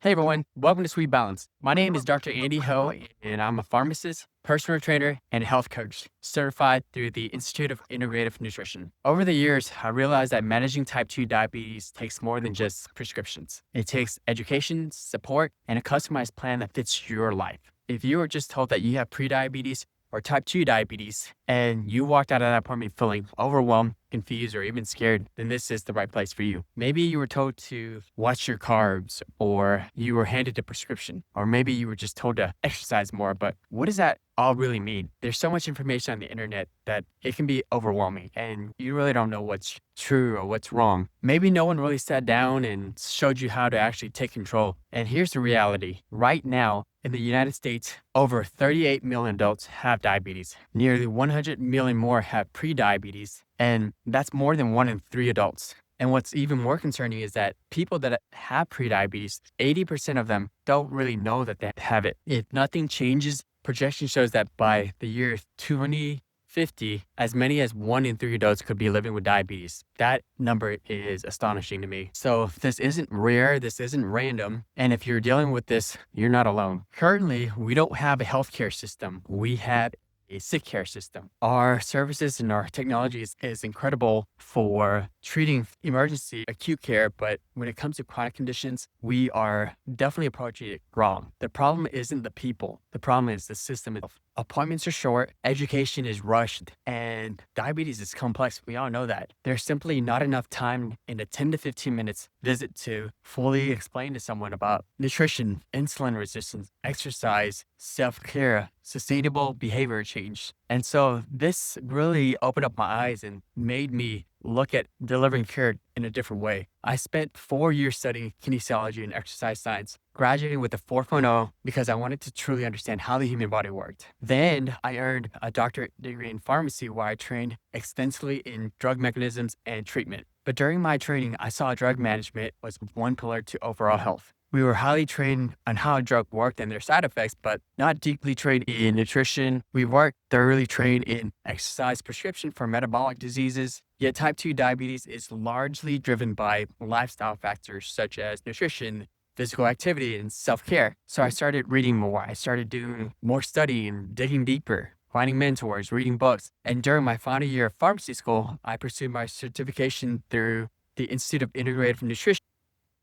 Hey everyone, welcome to Sweet Balance. My name is Dr. Andy Ho, and I'm a pharmacist, personal trainer, and health coach certified through the Institute of Integrative Nutrition. Over the years, I realized that managing type 2 diabetes takes more than just prescriptions. It takes education, support, and a customized plan that fits your life. If you were just told that you have prediabetes or type 2 diabetes, and you walked out of that appointment feeling overwhelmed, confused, or even scared, then this is the right place for you. Maybe you were told to watch your carbs, or you were handed a prescription, or maybe you were just told to exercise more. But what does that all really mean? There's so much information on the internet that it can be overwhelming, and you really don't know what's true or what's wrong. Maybe no one really sat down and showed you how to actually take control. And here's the reality. Right now, in the United States, over 38 million adults have diabetes. Nearly 100 million more have prediabetes, and that's more than 1 in 3 adults. And what's even more concerning is that people that have prediabetes, 80% of them don't really know that they have it. If nothing changes, projection shows that by the year 2050, as many as 1 in 3 adults could be living with diabetes. That number is astonishing to me. So this isn't rare, this isn't random. And if you're dealing with this, you're not alone. Currently, we don't have a healthcare system. We have a sick care system. Our services and our technology is incredible for treating emergency acute care, but when it comes to chronic conditions, we are definitely approaching it wrong. The problem isn't the people. The problem is the system itself. Appointments are short, education is rushed, and diabetes is complex. We all know that. There's simply not enough time in a 10 to 15 minutes visit to fully explain to someone about nutrition, insulin resistance, exercise, self-care, sustainable behavior change. And so this really opened up my eyes and made me look at delivering care in a different way. I spent 4 years studying kinesiology and exercise science, graduating with a 4.0 because I wanted to truly understand how the human body worked. Then I earned a doctorate degree in pharmacy where I trained extensively in drug mechanisms and treatment. But during my training, I saw drug management was one pillar to overall health. We were highly trained on how a drug worked and their side effects, but not deeply trained in nutrition. We weren't thoroughly trained in exercise prescription for metabolic diseases. Yet type 2 diabetes is largely driven by lifestyle factors such as nutrition, physical activity, and self-care. So I started reading more. I started doing more studying, digging deeper, finding mentors, reading books. And during my final year of pharmacy school, I pursued my certification through the Institute of Integrative Nutrition.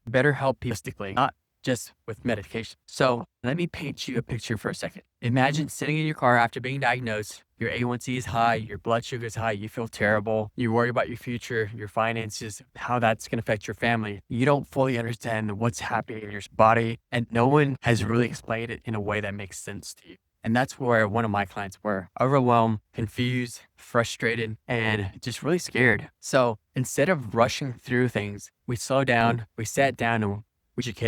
Better help holistically, not just with medication. So let me paint you a picture for a second. Imagine sitting in your car after being diagnosed. Your A1C is high, your blood sugar is high, you feel terrible. You worry about your future, your finances, how that's going to affect your family. You don't fully understand what's happening in your body, and no one has really explained it in a way that makes sense to you. And that's where one of my clients were: overwhelmed, confused, frustrated, and just really scared. So instead of rushing through things, we slowed down, we sat down, and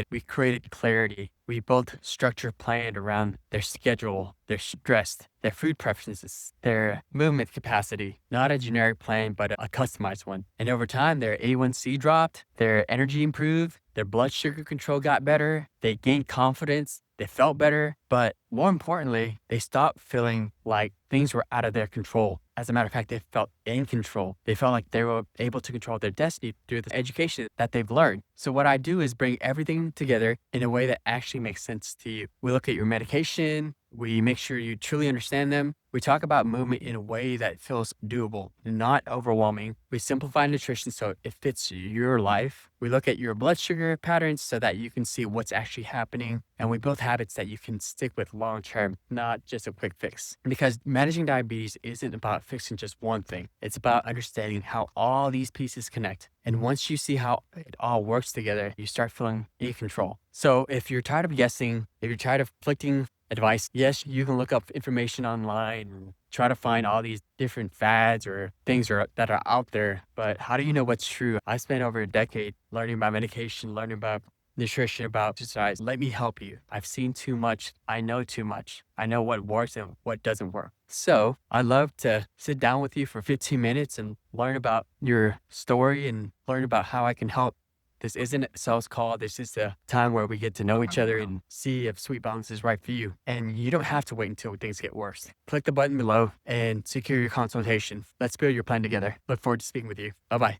we created clarity. We built structure planned around their schedule, their stress, their food preferences, their movement capacity, not a generic plan, but a customized one. And over time, their A1C dropped, their energy improved, their blood sugar control got better, they gained confidence, they felt better, but more importantly, they stopped feeling like things were out of their control. As a matter of fact, they felt in control. They felt like they were able to control their destiny through the education that they've learned. So what I do is bring everything together in a way that actually makes sense to you. We look at your medication. We make sure you truly understand them. We talk about movement in a way that feels doable, not overwhelming. We simplify nutrition so it fits your life. We look at your blood sugar patterns so that you can see what's actually happening. And we build habits that you can stick with long term, not just a quick fix. Because managing diabetes isn't about fixing just one thing. It's about understanding how all these pieces connect. And once you see how it all works together, you start feeling in control. So if you're tired of guessing, if you're tired of conflicting advice, yes, you can look up information online and try to find all these different fads or things that are out there. But how do you know what's true? I spent over a decade learning about medication, learning about nutrition, about exercise. Let me help you. I've seen too much. I know too much. I know what works and what doesn't work. So I'd love to sit down with you for 15 minutes and learn about your story and learn about how I can help. This isn't a sales call. This is a time where we get to know each other and see if Sweet Balance is right for you. And you don't have to wait until things get worse. Click the button below and secure your consultation. Let's build your plan together. Look forward to speaking with you. Bye-bye.